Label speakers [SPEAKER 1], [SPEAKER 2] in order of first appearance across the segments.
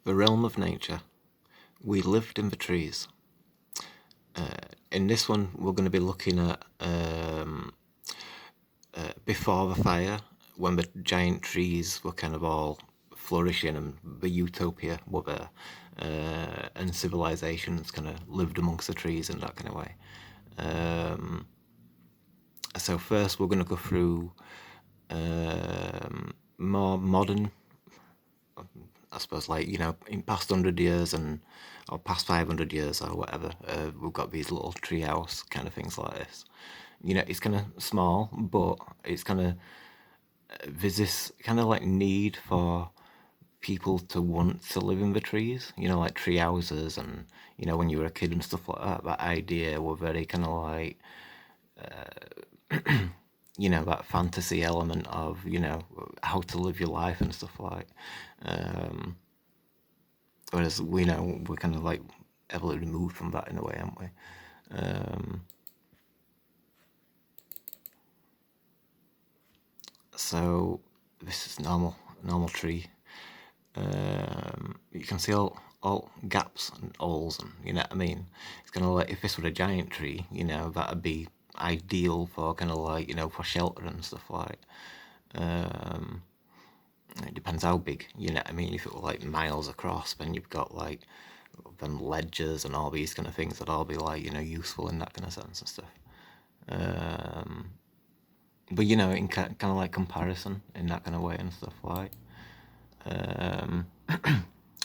[SPEAKER 1] The realm of nature. We lived in the trees. In this one, we're going to be looking at before the fire, when the giant trees were kind of all flourishing and the utopia were there, and civilizations kind of lived amongst the trees in that kind of way. So first, we're going to go through more modern, I suppose, like, in past 100 years or past 500 years or whatever, we've got these little treehouse kind of things like this. It's kind of small, but it's kind of, there's this kind of like need for people to want to live in the trees, like tree houses, and, when you were a kid and stuff like that idea were very kind of like, that fantasy element of, how to live your life and stuff like. Whereas we're kind of like heavily removed from that in a way, aren't we? So this is normal tree. You can see all gaps and holes, and you know what I mean. It's kind of like if this were a giant tree, that'd be ideal for kind of like for shelter and stuff like. It depends how big, you know what I mean. If it were like miles across, then you've got like them ledges and all these kind of things that all be like useful in that kind of sense and stuff. But in kind of like comparison in that kind of way and stuff like.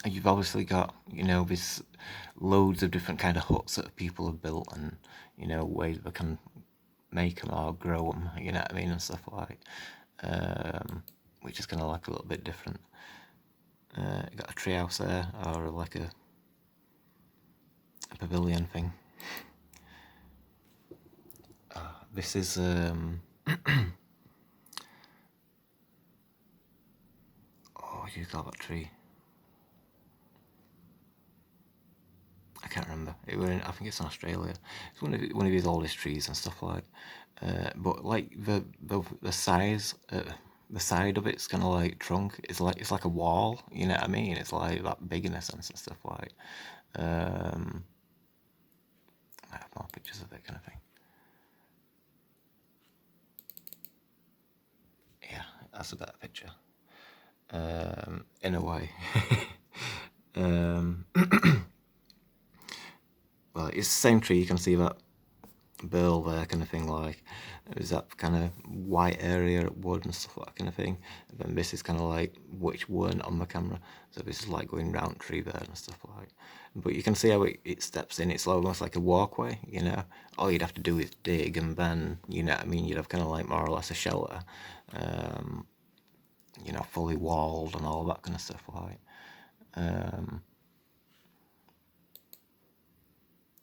[SPEAKER 1] You've obviously got this loads of different kind of huts that people have built, and ways they can make them or grow them, you know what I mean, and stuff like. Which is kind of like a little bit different. You got a treehouse there, or like a pavilion thing. This is what do you call that tree? I can't remember. I think it's in Australia. It's one of these oldest trees and stuff like. But like the size, the side of it's kind of like trunk. It's like a wall. You know what I mean? It's like that big in a sense and stuff like. I have more pictures of it kind of thing. Yeah, that's a better picture. In a way. Well, it's the same tree. You can see that burl there kind of thing, like there's that kind of white area at wood and stuff, that kind of thing. And then this is kind of like which weren't on the camera, so this is like going round tree there and stuff like. But you can see how it steps in. It's almost like a walkway, all you'd have to do is dig, and then you know what I mean, you'd have kind of like more or less a shelter, fully walled and all that kind of stuff like.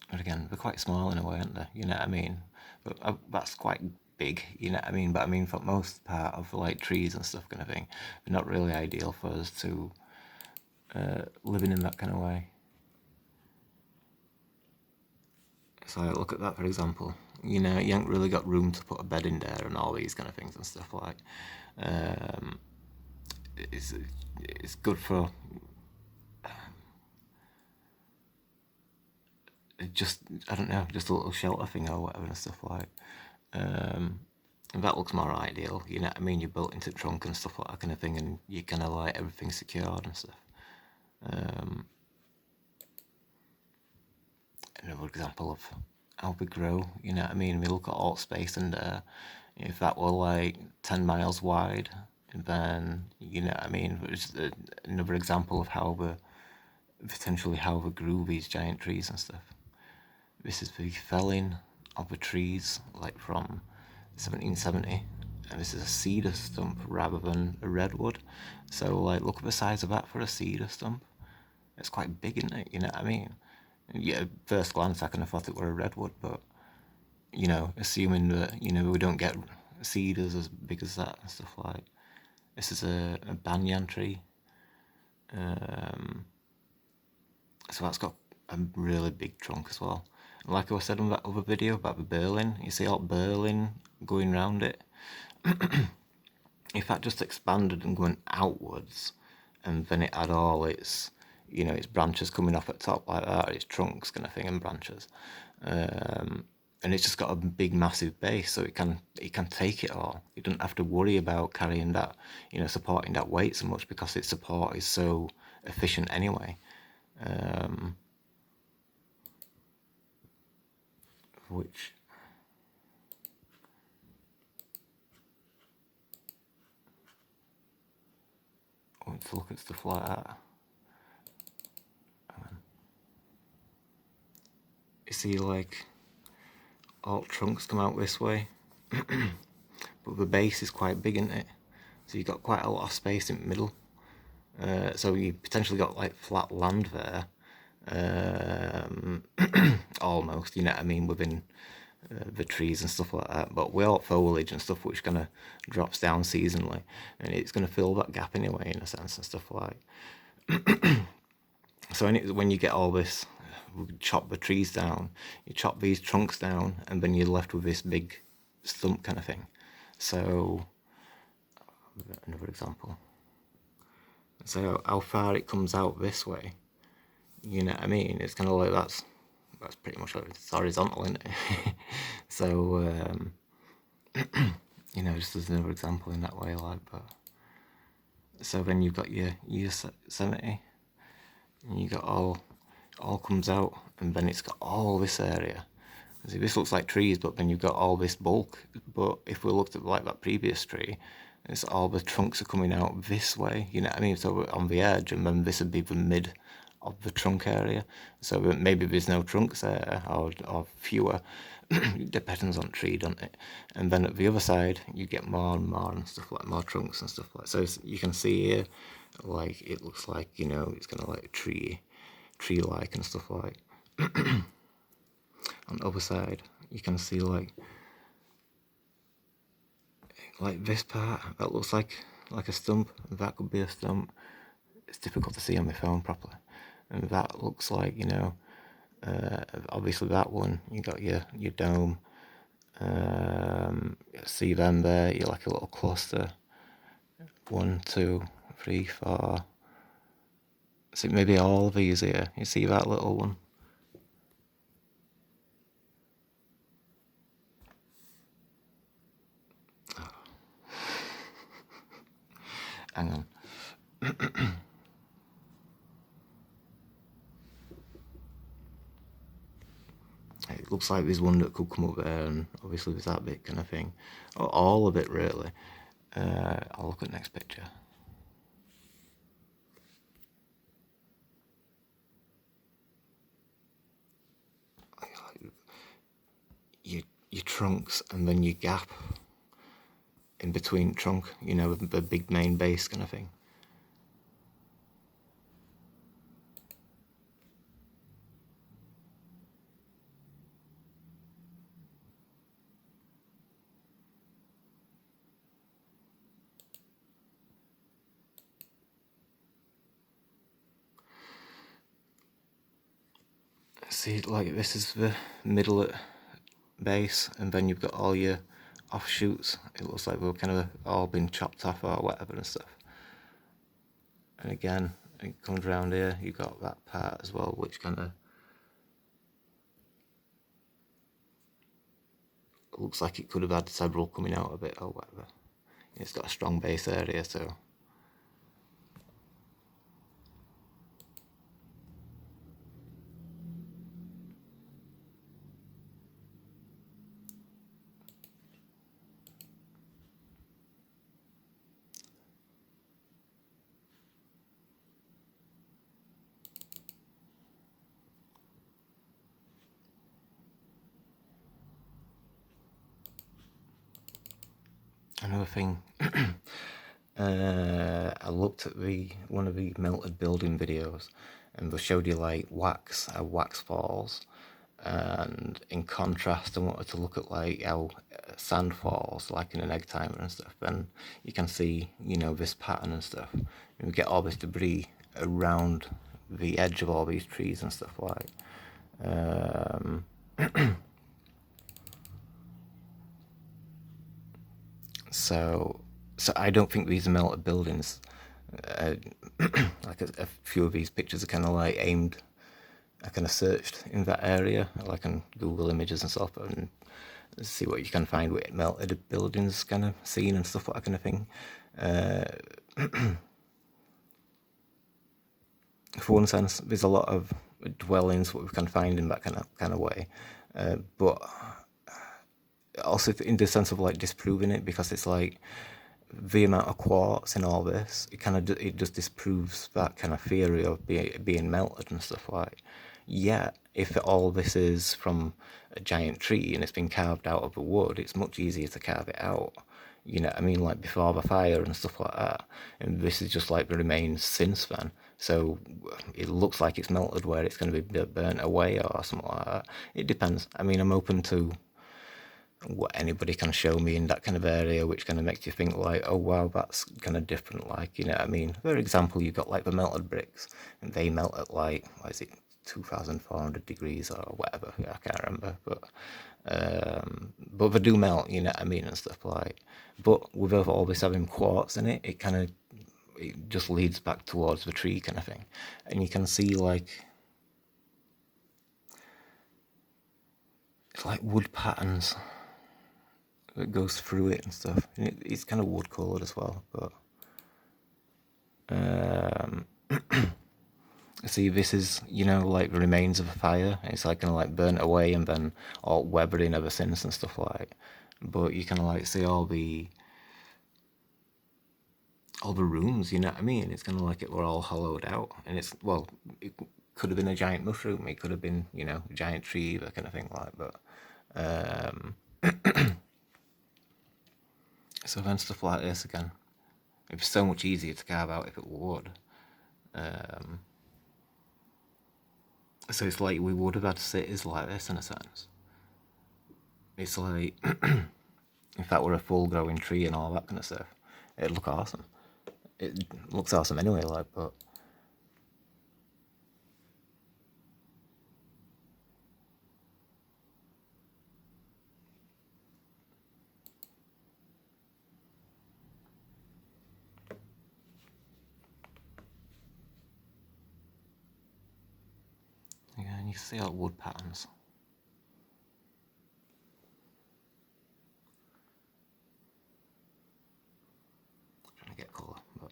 [SPEAKER 1] But again, they're quite small in a way, aren't they? You know what I mean? But that's quite big, you know what I mean? But I mean, for most part of like trees and stuff kind of thing, they're not really ideal for us to living in that kind of way. So look at that, for example. You ain't really got room to put a bed in there and all these kind of things and stuff like. It's good for just, I don't know, just a little shelter thing or whatever and stuff like. That looks more ideal, you know what I mean? You're built into the trunk and stuff like that kind of thing, and you kind of like everything secured and stuff. Another example of how we grow, you know what I mean? We look at alt space, and if that were like 10 miles wide, then you know what I mean? It's another example of how we grew these giant trees and stuff. This is the felling of the trees, like from 1770, and this is a cedar stump rather than a redwood. So like, look at the size of that for a cedar stump. It's quite big, isn't it? You know what I mean? And yeah, at first glance I kind of thought it were a redwood, but assuming that we don't get cedars as big as that and stuff like. This is a banyan tree. So that's got a really big trunk as well. And like I said in that other video about the burling, you see all burling going round it. If that just expanded and went outwards, and then it had all its you know, it's branches coming off at top like that, it's trunks kind of thing and branches. And it's just got a big massive base, so it can take it all. It doesn't have to worry about carrying that, you know, supporting that weight so much, because its support is so efficient anyway. Which I want to look at stuff like that. You see, like, all trunks come out this way, but the base is quite big, isn't it? So you've got quite a lot of space in the middle. So you potentially got like flat land there, almost, you know what I mean, within the trees and stuff like that. But without foliage and stuff, which kind of drops down seasonally, and it's going to fill that gap anyway, in a sense, and stuff like. So when you get all this, chop the trees down, you chop these trunks down, and then you're left with this big stump kind of thing. So another example. So how far it comes out this way, you know what I mean? It's kind of like that's pretty much like it's horizontal, isn't it? So you know, just as another example in that way, like. But so then you've got your Yosemite, and you got all comes out, and then it's got all this area. See, this looks like trees, but then you've got all this bulk. But if we looked at like that previous tree, it's all the trunks are coming out this way, you know what I mean? So we're on the edge, and then this would be the mid of the trunk area. So maybe there's no trunks there, or fewer. It depends on tree, doesn't it? And then at the other side, you get more and more and stuff like more trunks and stuff like. So you can see here, like it looks like, you know, it's kind of like tree-like and stuff like. On the other side, you can see like this part that looks like a stump. That could be a stump. It's difficult to see on my phone properly. And that looks like, you know, obviously that one, you got your dome. See them there, you're like a little cluster. 1, 2, 3, 4. See, maybe all of these here. You see that little one? Hang on. It looks like there's one that could come up there, and obviously there's that bit kind of thing. Or all of it, really. I'll look at the next picture. Your trunks, and then your gap in between trunk, you know, the big main base kind of thing. See, like this is the middle at base, and then you've got all your offshoots. It looks like they've kind of all been chopped off or whatever and stuff. And again, it comes around here, you've got that part as well, which kind of looks like it could have had several coming out of it or whatever. It's got a strong base area, so. Another thing, I looked at one of the melted building videos, and they showed you like how wax falls, and in contrast, I wanted to look at like how sand falls, like in an egg timer and stuff. Then you can see, you know, this pattern and stuff. And we get all this debris around the edge of all these trees and stuff like. So I don't think these are melted buildings. Like a few of these pictures are kind of like aimed. I kind of searched in that area, like on Google Images and stuff, and see what you can find with melted buildings kind of scene and stuff, that kind of thing. For one sense, there's a lot of dwellings what we can find in that kind of way, but also in the sense of like disproving it, because it's like the amount of quartz in all this, it just disproves that kind of theory of being melted and stuff. Like, yeah, if all this is from a giant tree and it's been carved out of the wood, it's much easier to carve it out. You know what I mean? Like before the fire and stuff like that. And this is just like the remains since then. So it looks like it's melted where it's going to be burnt away or something like that. It depends. I mean, I'm open to what anybody can show me in that kind of area, which kind of makes you think like, oh wow, that's kind of different. Like, you know what I mean? For example, you got like the melted bricks, and they melt at like, what is it, 2,400 degrees or whatever. Yeah, I can't remember, but they do melt, you know what I mean, and stuff like. But with all this having quartz in it, it just leads back towards the tree kind of thing, and you can see like it's like wood patterns that goes through it and stuff. And it's kind of wood coloured as well, but see, this is, you know, like the remains of a fire. It's like kind of like burnt away and then all weathering ever since and stuff like. But you kind of like see all the rooms, you know what I mean? It's kind of like it were all hollowed out, and it's, well, it could have been a giant mushroom, it could have been, you know, a giant tree, that kind of thing like. But so then stuff like this again, it's so much easier to carve out if it were wood. So it's like we would have had cities like this in a sense. It's like if that were a full growing tree and all that kind of stuff, it'd look awesome. It looks awesome anyway, like, but yeah, and you can see all the wood patterns. I'm trying to get colour, but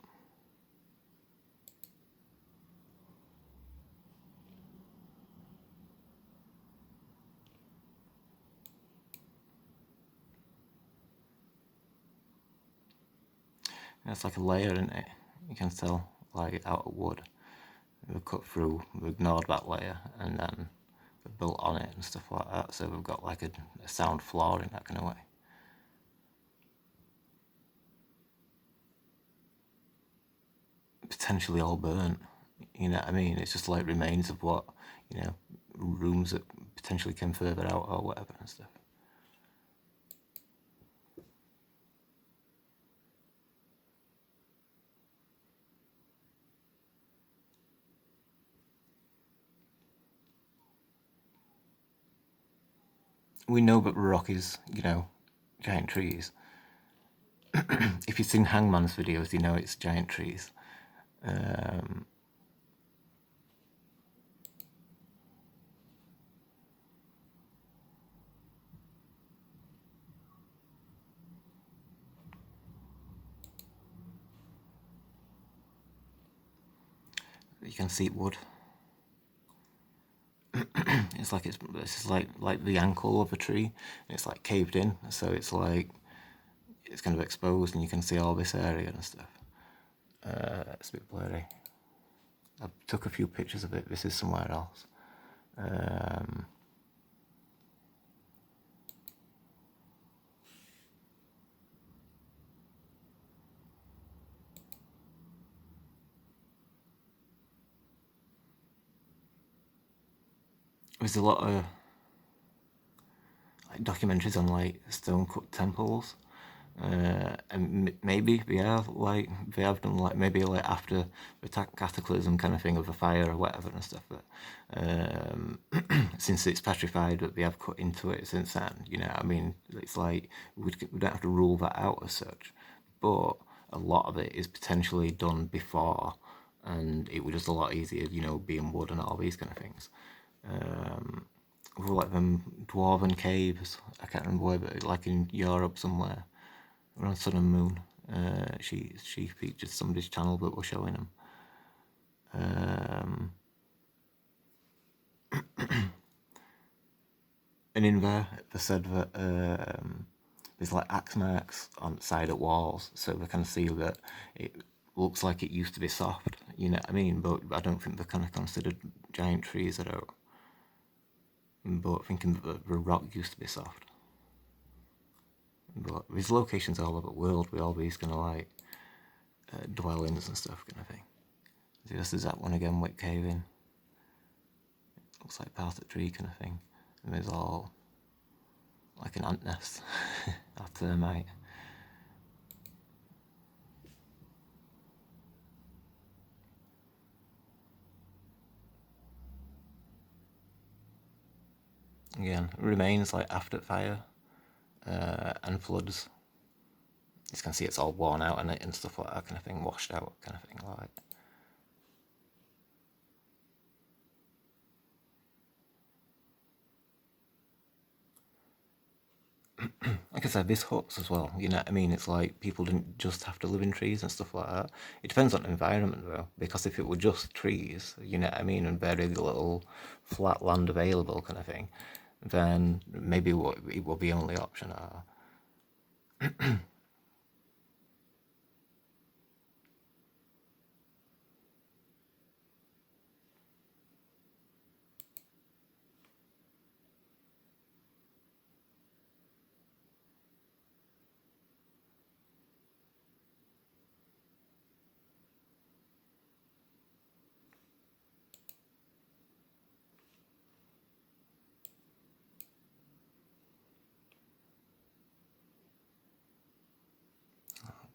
[SPEAKER 1] it's like a layer, isn't it? You can tell, like, out of wood. We've cut through, we've ignored that layer, and then we've built on it and stuff like that. So we've got like a sound floor in that kind of way. Potentially all burnt, you know what I mean? It's just like remains of what, you know, rooms that potentially came further out or whatever and stuff. We know that the rock is, you know, giant trees. If you've seen Hangman's videos, you know it's giant trees. You can see wood. It's like it's just like the ankle of a tree. It's like caved in, so it's like it's kind of exposed, and you can see all this area and stuff. It's a bit blurry. I took a few pictures of it. This is somewhere else. There's a lot of like documentaries on like stone cut temples, and maybe they have done like maybe like after the cataclysm kind of thing of a fire or whatever and stuff. But since it's petrified, that they have cut into it since then. You know, what I mean, it's like we don't have to rule that out as such, but a lot of it is potentially done before, and it was just a lot easier, being wood and all these kind of things. Like them dwarven caves, I can't remember where, but like in Europe somewhere, around Sun and Moon. She featured somebody's channel that were showing them. And in there, they said that there's like axe marks on the side of walls, so they can see that it looks like it used to be soft. You know what I mean? But I don't think they're kind of considered giant trees. I don't. But thinking that the rock used to be soft. But there's locations all over the world with all these kind of like dwellings and stuff kind of thing. See, this is that one again, Wick Caving. Looks like part of the tree kind of thing. And there's all like an ant nest or termite. Again, it remains like after fire and floods. You can see it's all worn out and stuff like that kind of thing, washed out kind of thing like. Like I said, this huts as well, you know what I mean? It's like people didn't just have to live in trees and stuff like that. It depends on the environment though, because if it were just trees, you know what I mean, and very little flat land available kind of thing, then maybe it will be only option.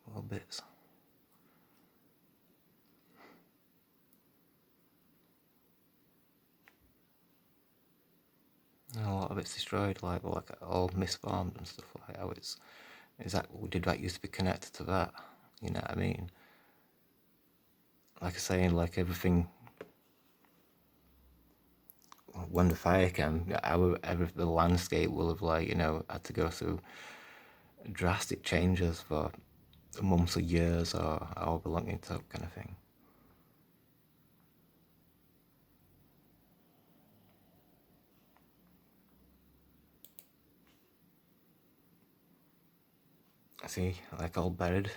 [SPEAKER 1] Little bits. And a lot of it's destroyed, like all misformed and stuff like how is that did that used to be connected to that? You know what I mean? Like I say, like everything when the fire came, the landscape will have had to go through drastic changes for months or years or however long it took kind of thing. I see, like all buried.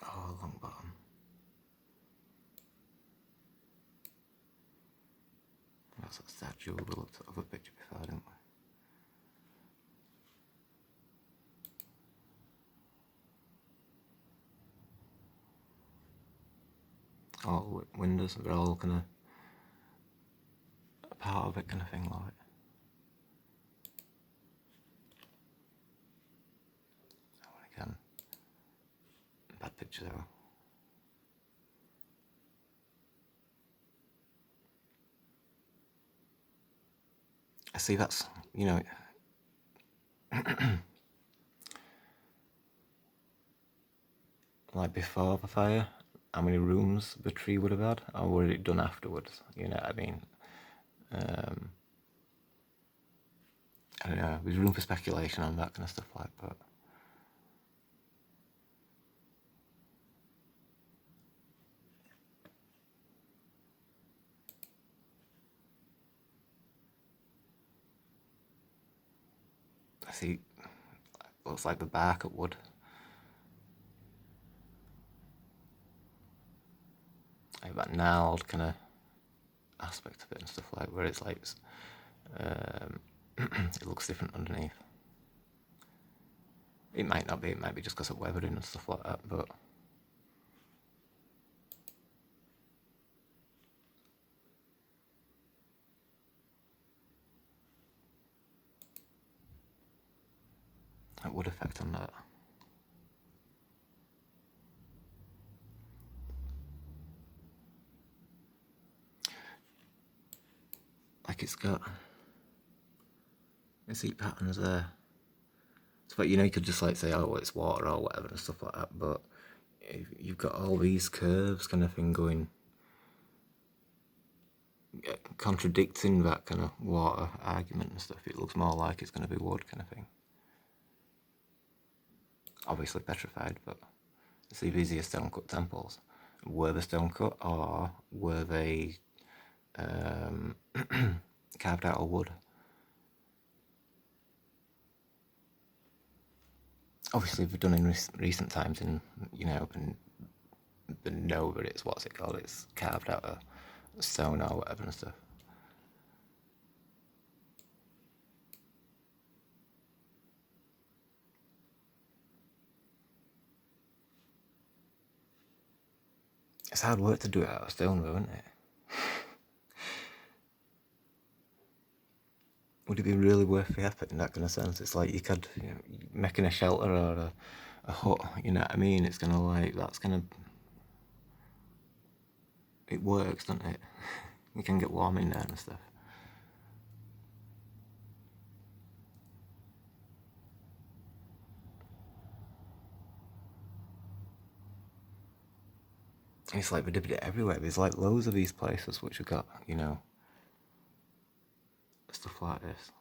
[SPEAKER 1] Oh, long bottom. That's a statue. We looked at a picture before, didn't we? All windows, they're all kind of a part of it kind of thing, like. That one again. Bad picture though. I see that's, like before the fire, how many rooms the tree would have had, or was it done afterwards? You know what I mean? I don't know. There's room for speculation on that kind of stuff, like, but I see looks like the bark of wood. Like that gnarled kind of aspect of it and stuff like, where it's like it looks different underneath. It might not be, it might be just because of weathering and stuff like that, but that would affect on that. Like it's got seat patterns there. So, but you know, you could just like say, oh, well, it's water or whatever and stuff like that, but you've got all these curves kind of thing going, contradicting that kind of water argument and stuff. It looks more like it's going to be wood kind of thing. Obviously petrified, but see, these are stone cut temples. Were they stone cut or were they carved out of wood? Obviously, they've done in recent times, and you know, the know that it's what's it called? It's carved out of stone or whatever and stuff. It's hard work to do it out of stone, though, isn't it? Would it be really worth the effort in that kind of sense? It's like you could, you know, making a shelter or a hut, you know what I mean? It's gonna like, that's gonna, it works, doesn't it? You can get warm in there and stuff. And it's like we did it everywhere. There's like loads of these places which have got, you know, stuff like this.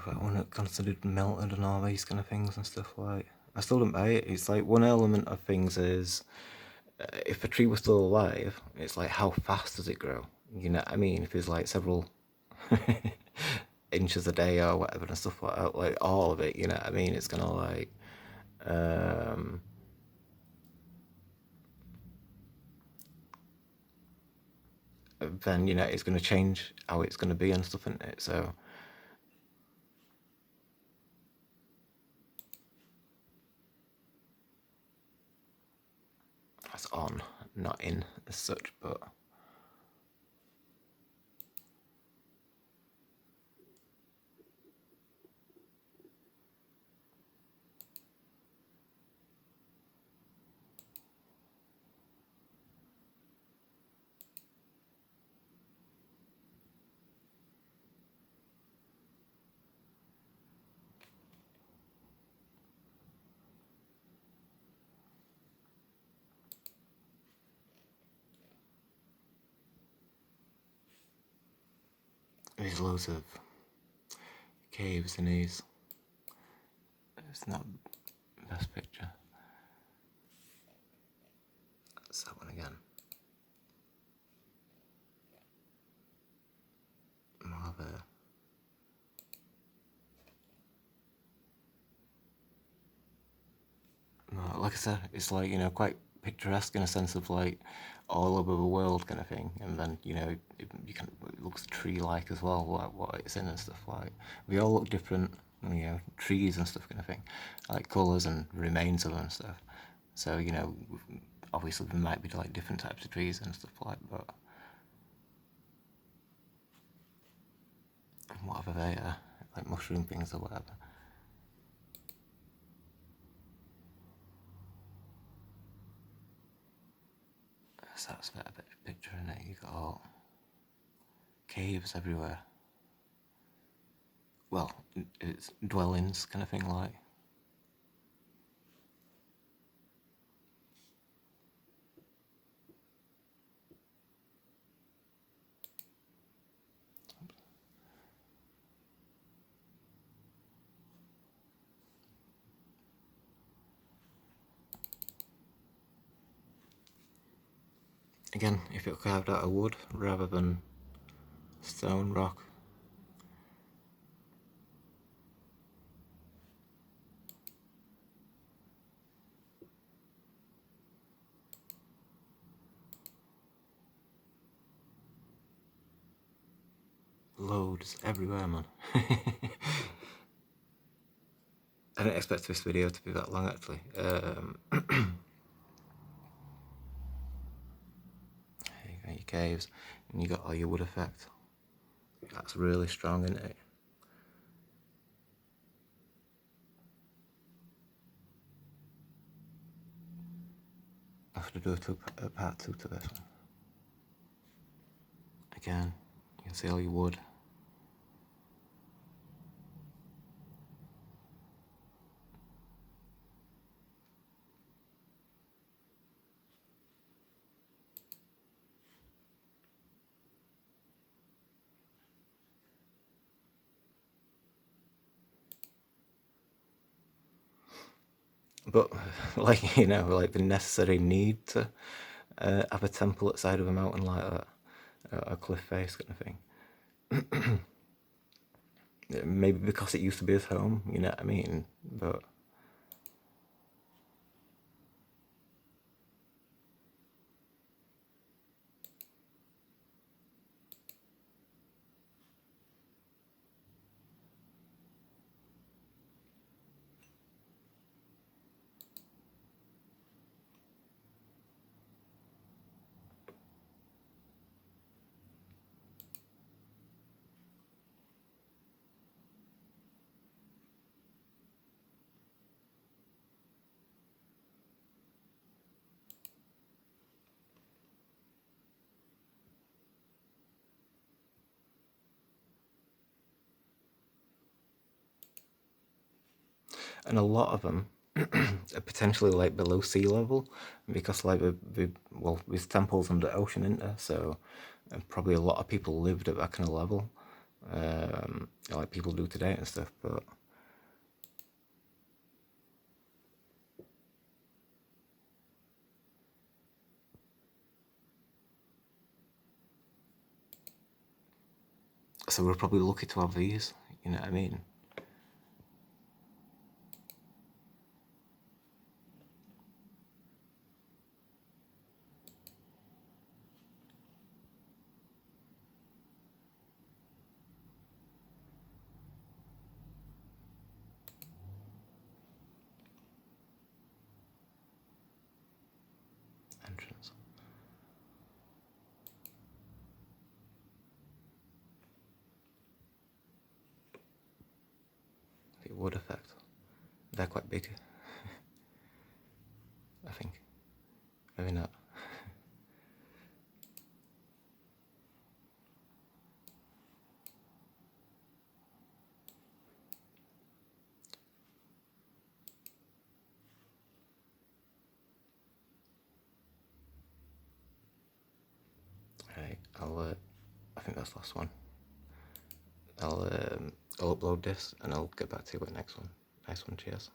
[SPEAKER 1] That one that considered melted and all these kind of things and stuff like. I still don't buy it. It's like one element of things is if a tree was still alive, it's like how fast does it grow? You know what I mean? If it's like several inches a day or whatever and stuff like that, like all of it, you know what I mean? It's gonna like then you know it's gonna change how it's gonna be and stuff, isn't it? So that's on, not in as such, but there's loads of caves in these. It's not the best picture. That's that one again. More there. No, like I said, it's like, you know, quite picturesque in a sense of like all over the world kind of thing. And then, you know, it looks tree-like as well, what it's in and stuff like. We all look different, you know, trees and stuff kind of thing, like colours and remains of them and stuff. So, you know, obviously there might be like different types of trees and stuff like, but whatever they are, like mushroom things or whatever. So that's a bit of a picture in it. You got all caves everywhere. Well, it's dwellings kind of thing, like. Again, if it carved out of wood rather than stone, rock. Loads everywhere, man. I didn't expect this video to be that long, actually. There you got your caves, and you got all your wood effect. That's really strong, isn't it? I have to do a part 2 to this one. Again, you can see all your wood. But, like, you know, like the necessary need to have a temple at the side of a mountain like that, a cliff face kind of thing. Maybe because it used to be his home, you know what I mean? But and a lot of them are potentially like below sea level because like well, there's temples under ocean, isn't there? So probably a lot of people lived at that kind of level, like people do today and stuff. But so we're probably lucky to have these, you know what I mean? Entrance. The wood effect. They're quite big, I think. Maybe not. Right, I think that's the last one. I'll upload this and I'll get back to you with the next one. Nice one, cheers.